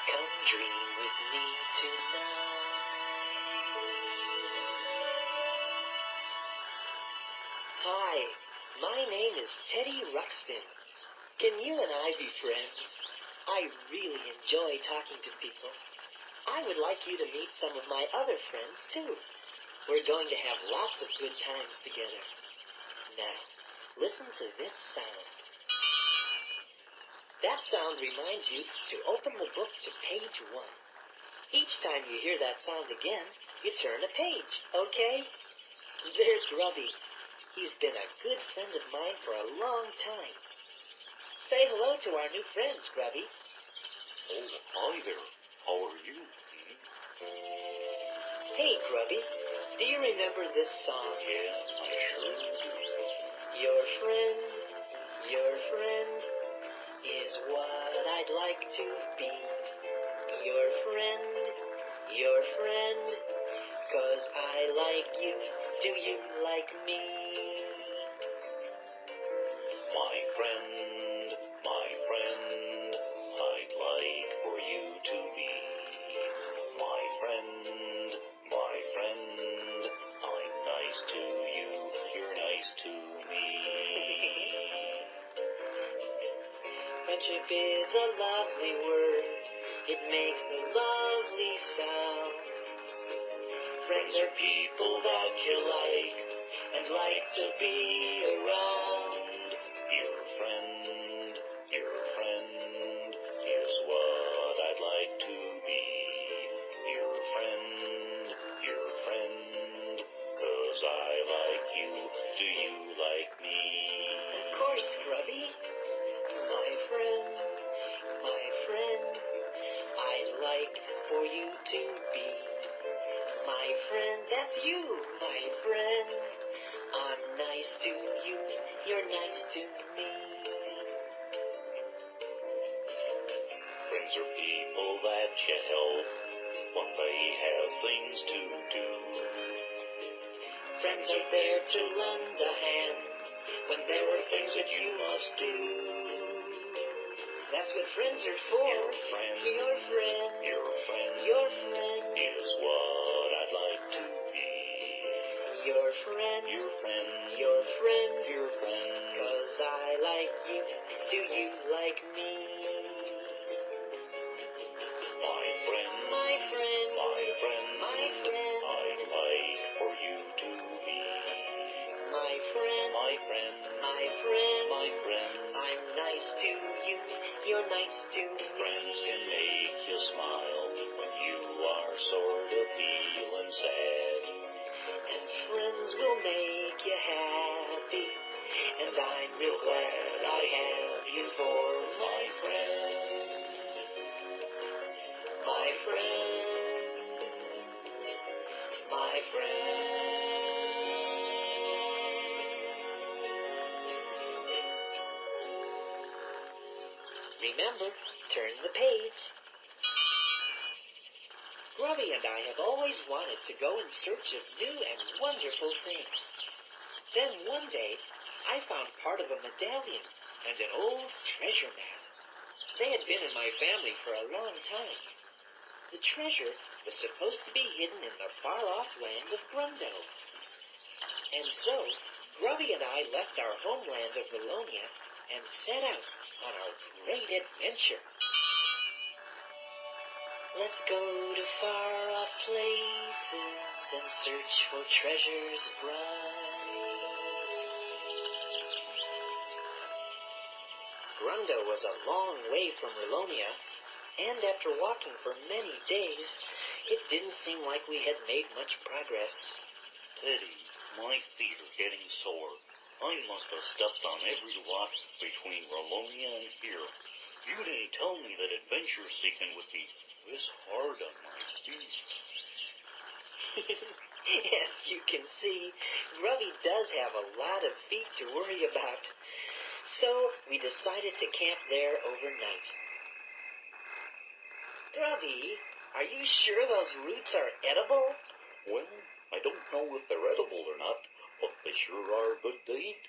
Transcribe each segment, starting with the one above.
Come dream with me tonight. Hi, my name is Teddy Ruxpin. Can you and I be friends? I really enjoy talking to people. I would like you to meet some of my other friends, too. We're going to have lots of good times together. Now, listen to this sound. That sound reminds you to open the book to page 1. Each time you hear that sound again, you turn a page, okay? There's Grubby. He's been a good friend of mine for a long time. Say hello to our new friends, Grubby. Oh, hi there. How are you? Hey, Grubby. Do you remember this song? Yes, I sure do. Your friend is what I'd like to be. Your friend, 'cause I like you. Do you like me? My friend, I'd like for you to be. My friend, I'm nice to you, you're nice to me. Friendship is a lovely word. It makes a lovely sound. Friends are people that you like and like to be around. Your friend is what I'd like to be. Your friend, 'cause I like you, do you like me? Of course, Grubby. My friend, I'd like for you to be. My friend, that's you, my friend. I'm nice to you, you're nice to me. Friends are people that you help when they have things to do. Friends are there to lend a hand when there are things that you must do. That's what friends are for. Your friend is what I'd like to be. Your friend, 'cause I like you. Do you like me? My friend, I'd like for you to be. My friend, I'm nice to you. You're nice to me. Friends can make you smile when you are sort of feeling sad. And friends will make you happy. And I'm real glad I have you for my friend. My friend. Remember, turn the page. Grubby and I have always wanted to go in search of new and wonderful things. Then one day, I found part of a medallion and an old treasure map. They had been in my family for a long time. The treasure was supposed to be hidden in the far-off land of Grundo. And so, Grubby and I left our homeland of Lilonia and set out on our great adventure. Let's go to far-off places and search for treasures bright. Grundo was a long way from Lilonia, and after walking for many days, it didn't seem like we had made much progress. Teddy, my feet are getting sore. I must have stepped on every rock between Lilonia and here. You didn't tell me that adventure seeking would be this hard on my feet. As you can see, Grubby does have a lot of feet to worry about. So we decided to camp there overnight. Grubby, are you sure those roots are edible? Well, I don't know if they're edible or not, but they sure are good to eat.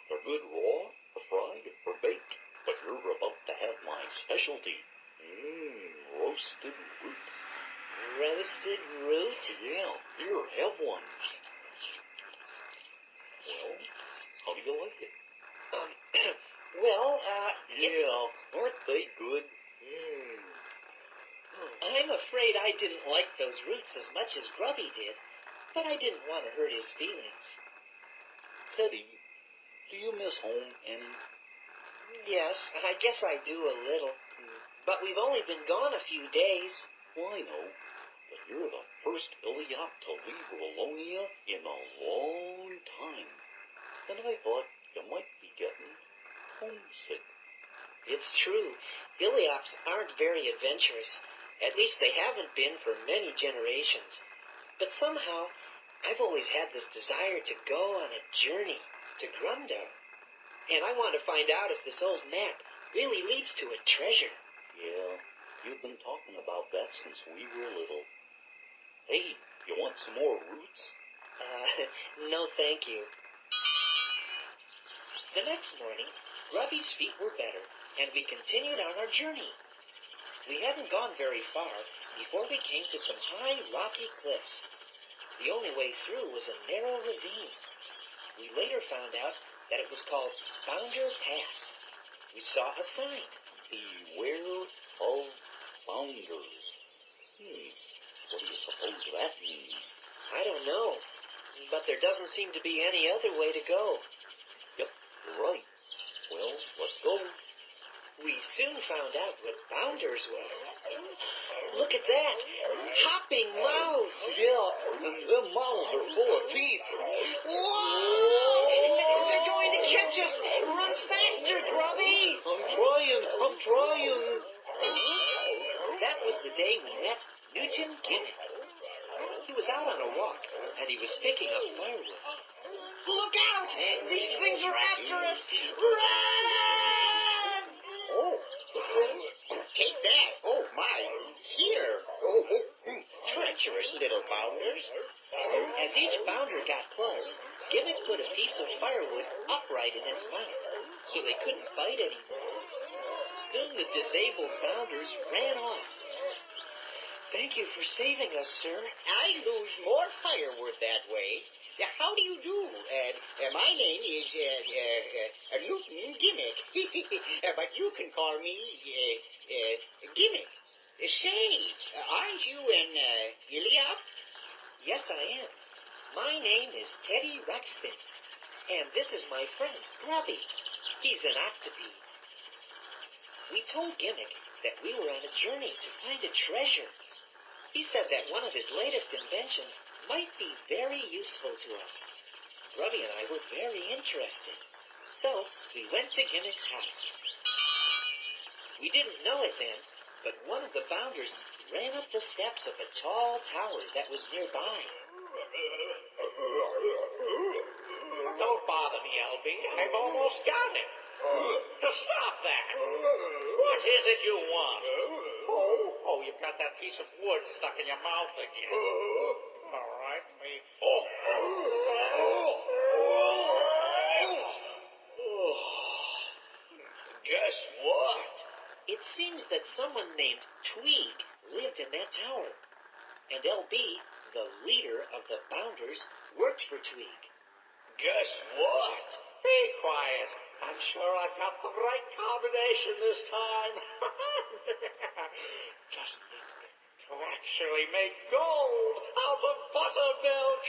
They're good raw, or fried, or baked, but you're about to have my specialty. Roasted root. Roasted root? Yeah, here, have one. Well, how do you like it? Yeah, aren't they good? I'm afraid I didn't like those roots as much as Grubby did, but I didn't want to hurt his feelings. Teddy, do you miss home any? Yes, I guess I do a little. But we've only been gone a few days. Well, I know, but you're the first Iliop to leave Rolonia in a long time. And I thought you might be getting homesick. It's true. Iliops aren't very adventurous. At least they haven't been for many generations. But somehow, I've always had this desire to go on a journey to Grumdar. And I want to find out if this old map really leads to a treasure. Yeah, you've been talking about that since we were little. Hey, you want some more roots? No thank you. The next morning, Grubby's feet were better, and we continued on our journey. We hadn't gone very far before we came to some high, rocky cliffs. The only way through was a narrow ravine. We later found out that it was called Founder Pass. We saw a sign. Beware of founders. What do you suppose that means? I don't know, but there doesn't seem to be any other way to go. Yep, you're right. Well, let's go. We soon found out what bounders were. Look at that! Hopping mouths! Yeah, and them mouths are full of teeth. Whoa! They're going to catch us! Run faster, Grubby! I'm trying. That was the day we met Newton Gimmick. He was out on a walk, and he was picking up firewood. Look out! These things are after us! Run! Oh, take that. Oh, my. Here. Oh, treacherous little bounders. As each bounder got close, Gimmick put a piece of firewood upright in its mouth, so they couldn't bite anymore. Soon the disabled bounders ran off. Thank you for saving us, sir. I lose more firewood that way. How do you do? My name is Newton Gimmick, but you can call me Gimmick. Say, aren't you an Iliop? Yes, I am. My name is Teddy Ruxpin, and this is my friend, Grubby. He's an octopede. We told Gimmick that we were on a journey to find a treasure. He said that one of his latest inventions might be very useful to us. Grubby and I were very interested, so we went to Gimmick's house. We didn't know it then, but one of the bounders ran up the steps of a tall tower that was nearby. Don't bother me, LB. I've almost got it. Just stop that. What is it you want? Oh, you've got that piece of wood stuck in your mouth again. All right, me. Guess what? It seems that someone named Tweeg lived in that tower, and LB, the leader of the bounders, worked for Tweeg. Guess what? Be quiet. I'm sure I've got the right combination this time. Just think, to actually make gold out of buttermilk.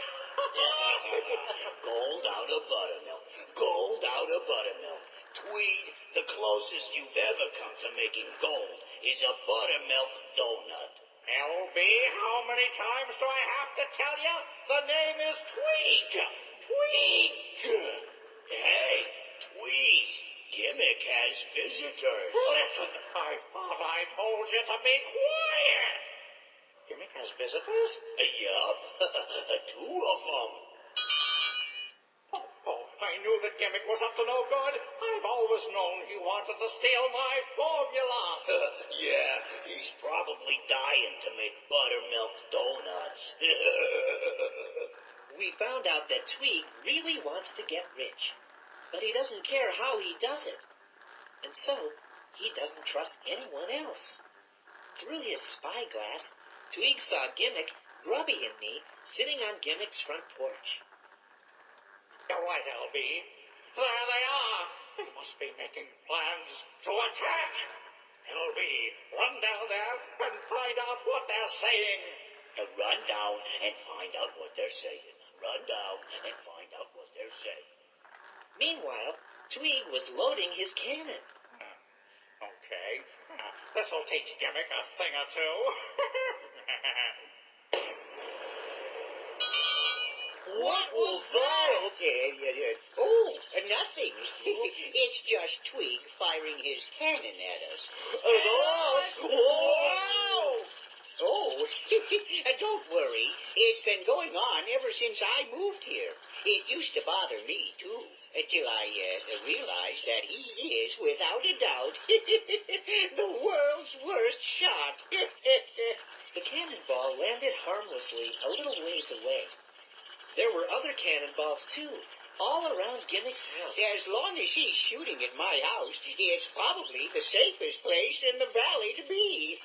Gold out of buttermilk. Gold out of buttermilk. Tweed, the closest you've ever come to making gold is a buttermilk donut. LB, how many times do I have to tell you? The name is Tweeg. Tweeg. Hey, Tweed, Gimmick has visitors. Listen, I thought I told you to be quiet. Gimmick has visitors? Yup, 2 of them. Oh, I knew that Gimmick was up to no good. I've always known he wanted to steal my formula. Yeah, he's probably dying to make buttermilk donuts. We found out that Tweeg really wants to get rich, but he doesn't care how he does it. And so, he doesn't trust anyone else. Through his spyglass, Tweeg saw Gimmick, Grubby, and me sitting on Gimmick's front porch. You're right, LB. There they are. They must be making plans to attack. LB, run down there and find out what they're saying. Run down and find out what they're saying. Run down and find out what they're saying. Meanwhile, Tweeg was loading his cannon. Okay. This'll teach Gimmick a thing or two. What was that? Oh, nothing. It's just Tweeg firing his cannon at us. Wow! Oh, don't worry. It's been going on ever since I moved here. It used to bother me, too, till I realized that he is, without a doubt, the world's worst shot. The cannonball landed harmlessly a little ways away. There were other cannonballs, too, all around Gimmick's house. As long as he's shooting at my house, it's probably the safest place in the valley to be.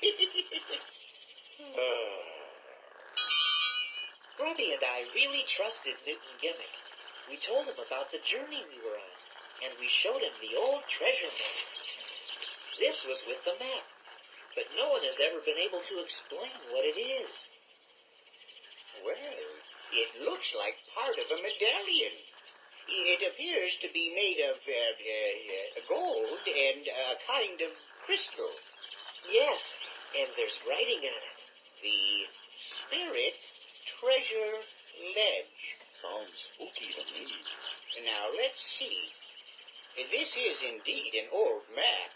Grubby and I really trusted Newton Gimmick. We told him about the journey we were on, and we showed him the old treasure map. This was with the map, but no one has ever been able to explain what it is. Well, it looks like part of a medallion. It appears to be made of gold and a kind of crystal. Yes, and there's writing on it. The Spirit Treasure Ledge. Sounds spooky to me. Now, let's see. This is indeed an old map.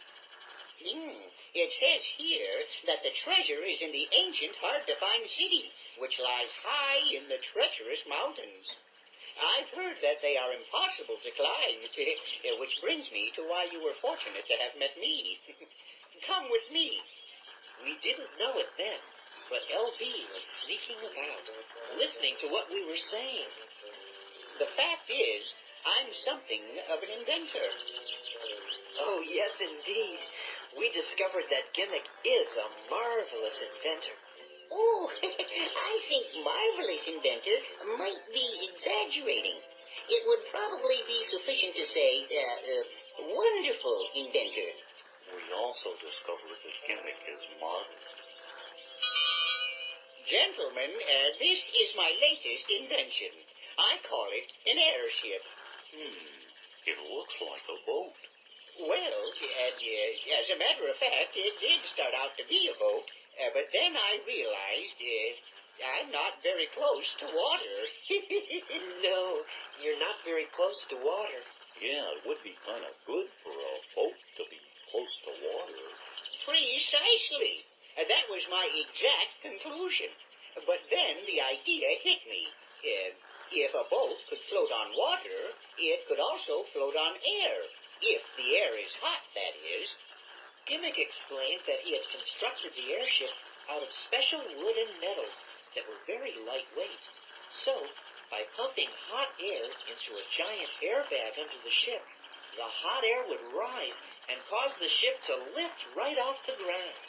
It says here that the treasure is in the ancient, hard-to-find city, which lies high in the treacherous mountains. I've heard that they are impossible to climb, which brings me to why you were fortunate to have met me. Come with me. We didn't know it then, but LB was sneaking about, listening to what we were saying. The fact is, I'm something of an inventor. Oh, yes, indeed. We discovered that Gimmick is a marvelous inventor. Oh, I think marvelous inventor might be exaggerating. It would probably be sufficient to say, wonderful inventor. We also discovered that Gimmick is modest. Gentlemen, this is my latest invention. I call it an airship. It looks like a boat. Well, as a matter of fact, it did start out to be a boat, but then I realized I'm not very close to water. No, you're not very close to water. Yeah, it would be kind of good for a boat to be close to water. Precisely. That was my exact conclusion. But then the idea hit me. If a boat could float on water, it could also float on air. If the air is hot, that is. Gimmick explained that he had constructed the airship out of special wood and metals that were very lightweight. So, by pumping hot air into a giant airbag under the ship, the hot air would rise and cause the ship to lift right off the ground.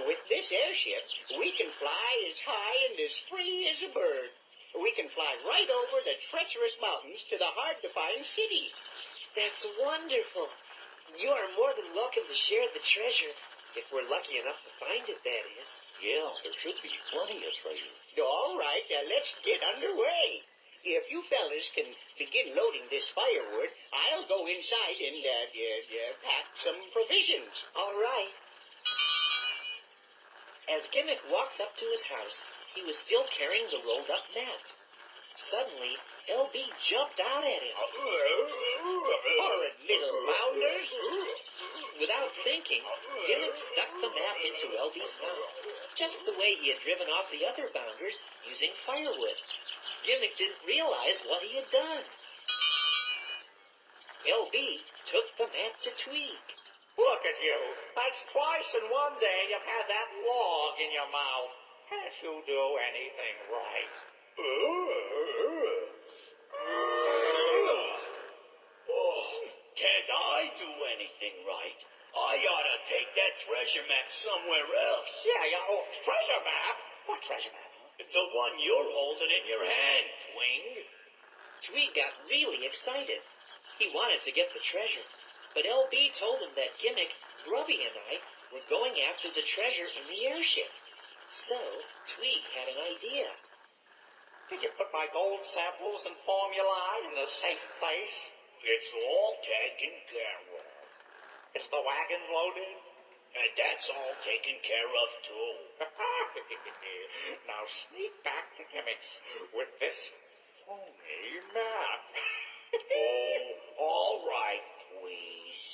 With this airship, we can fly as high and as free as a bird. We can fly right over the treacherous mountains to the hard-to-find city. That's wonderful. You are more than welcome to share the treasure, if we're lucky enough to find it, that is. Yeah, there should be plenty of treasure. All right, let's get underway. If you fellas can begin loading this firewood, I'll go inside and pack some provisions. All right. As Gimmick walked up to his house, he was still carrying the rolled-up mat. Suddenly, LB jumped out at him. Horrid little bounders. Without thinking, Gimmick stuck the map into LB's mouth, just the way he had driven off the other bounders using firewood. Gimmick didn't realize what he had done. LB took the map to Tweeg. Look at you. That's twice in one day you've had that log in your mouth. Can't you do anything right? Can't I do anything right? I ought to take that treasure map somewhere else. Yeah, oh, treasure map? What treasure map? The one you're holding in your hand, Twing. Tweed got really excited. He wanted to get the treasure, but LB told him that Gimmick, Grubby, and I were going after the treasure in the airship. So, Tweed had an idea. Did you put my gold samples and formulae in the safe place? It's all taken care of. Is the wagon loaded? And that's all taken care of, too. Now sneak back to Gimmicks with this phony map. Oh, all right, please.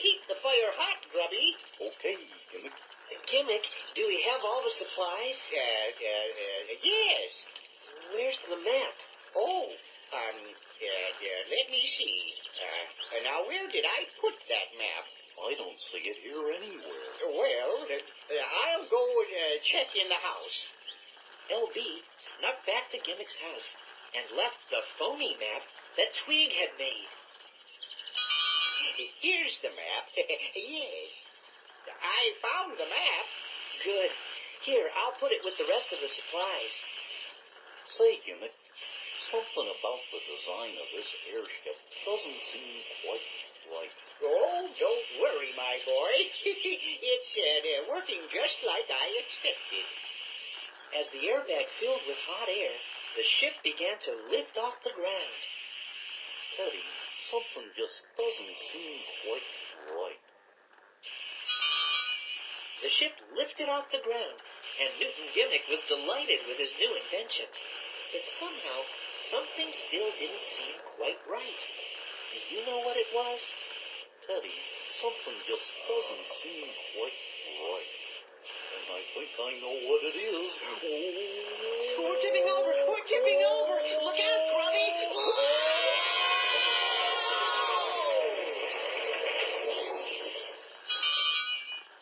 Keep the fire hot, Grubby. Okay, Gimmick. Gimmick, do we have all the supplies? Yes. Where's the map? Oh, let me see. Now, where did I put that map? I don't see it here anywhere. Well, I'll go and check in the house. LB snuck back to Gimmick's house and left the phony map that Twig had made. Here's the map. Yes. I found the map. Good. Here, I'll put it with the rest of the supplies. Say, Gimmick, something about the design of this airship doesn't seem quite right. Oh, don't worry, my boy. It's working just like I expected. As the airbag filled with hot air, the ship began to lift off the ground. Teddy, something just doesn't seem quite right. The ship lifted off the ground, and Newton Gimmick was delighted with his new invention. But somehow, something still didn't seem quite right. Do you know what it was? Teddy, something just doesn't seem quite right. And I think I know what it is. Oh. We're tipping over! We're tipping over! Look out, Grubby!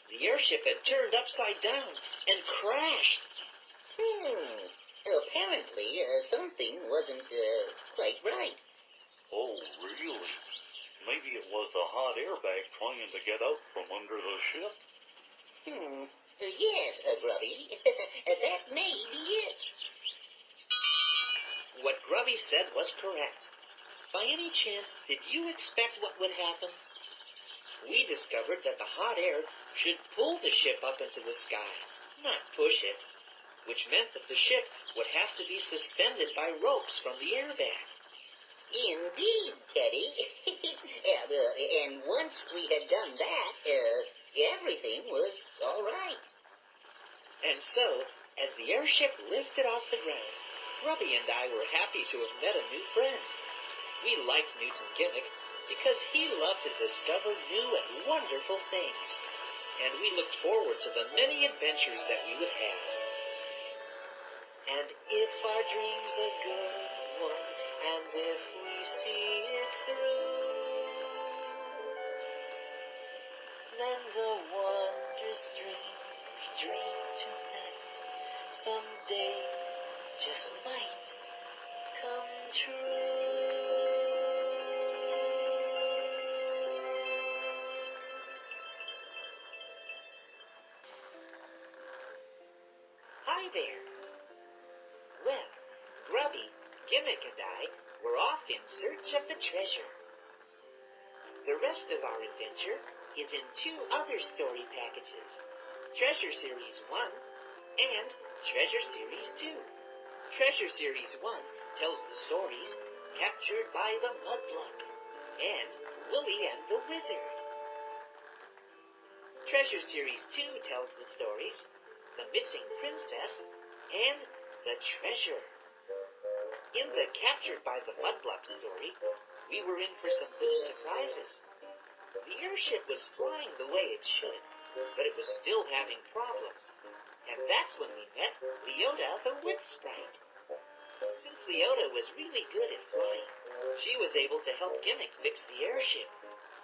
The airship had turned upside down and crashed. Apparently, something wasn't quite right. Oh, really? Maybe it was the hot airbag trying to get out from under the ship? Yes, Grubby. That may be it. What Grubby said was correct. By any chance, did you expect what would happen? We discovered that the hot air should pull the ship up into the sky, not push it, which meant that the ship would have to be suspended by ropes from the airbag. Indeed, Teddy. And once we had done that, everything was all right. And so, as the airship lifted off the ground, Grubby and I were happy to have met a new friend. We liked Newton Gimmick because he loved to discover new and wonderful things, and we looked forward to the many adventures that we would have. And if our dream's a good one, and if we see it through, then the wondrous dream we dream tonight someday just might come true. Hi there. Well, Grubby, Gimmick, and I were off in search of the treasure. The rest of our adventure is in 2 other story packages, Treasure Series 1 and Treasure Series 2. Treasure Series 1 tells the stories Captured by the Mudblocks and Willie and the Wizard. Treasure Series 2 tells the stories The Missing Princess and The Treasure. In the Captured by the Mudblocks story, we were in for some new surprises. The airship was flying the way it should, but it was still having problems. And that's when we met Leota the Whip Sprite. Since Leota was really good at flying, she was able to help Gimmick fix the airship.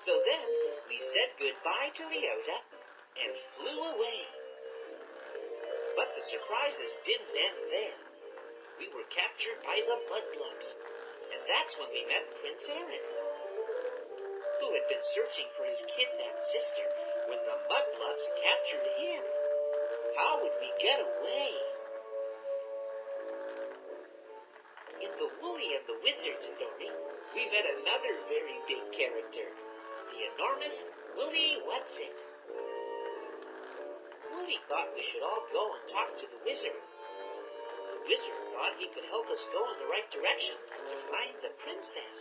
So then, we said goodbye to Leota and flew away. But the surprises didn't end there. We were captured by the Mudblocks, and that's when we met Prince Aaron, who had been searching for his kidnapped sister when the Mudblups captured him. How would we get away? In the Woolly and the Wizard story, we met another very big character, the enormous Woolly Whatsit. Woolly thought we should all go and talk to the wizard. The wizard thought he could help us go in the right direction to find the princess.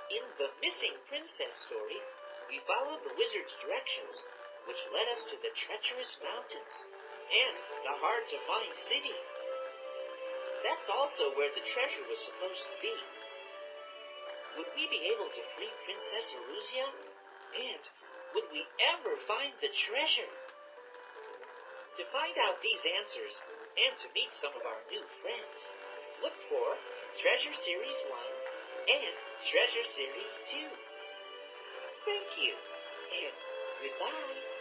In the Missing Princess story, we followed the wizard's directions, which led us to the treacherous mountains and the hard-to-find city. That's also where the treasure was supposed to be. Would we be able to free Princess Eruzia? And would we ever find the treasure? To find out these answers and to meet some of our new friends, look for Treasure Series 1 and Treasure Series 2. Thank you, and goodbye.